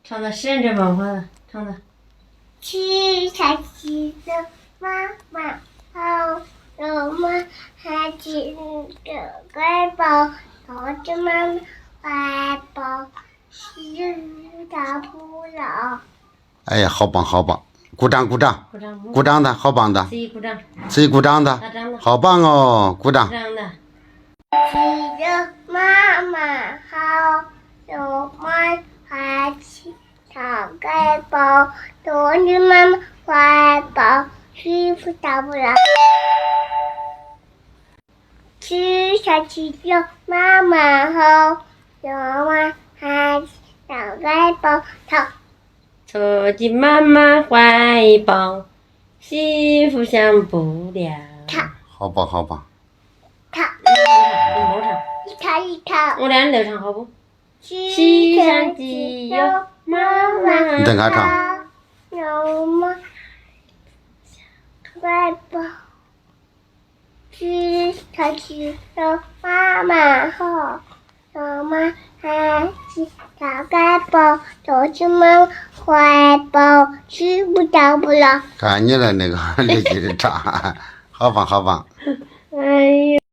唱的是这帮话的，唱的。去下去的妈妈好，有妈还紧着乖宝，抱着妈妈怀抱，是大不老。哎呀，好棒，好棒！鼓掌，鼓掌，鼓掌，鼓掌的好棒的，谁鼓掌？谁鼓掌的？大张的。好棒哦，鼓掌鼓。掌的。记得妈妈好，有妈还紧着乖宝，抱着妈妈怀抱，是大不了。吃下去的妈妈好，有妈还紧着乖宝，凑进妈妈怀抱，幸福享不了。好棒，好棒！你不唱。一套一套。我俩都唱好不？西山鸡有妈妈你等下唱。好，有妈乖宝，吃下去有妈妈好，有妈还紧着乖宝，抱着妈妈怀抱，吃不着不了。看你了那个力气的唱，好棒，好棒！哎呀。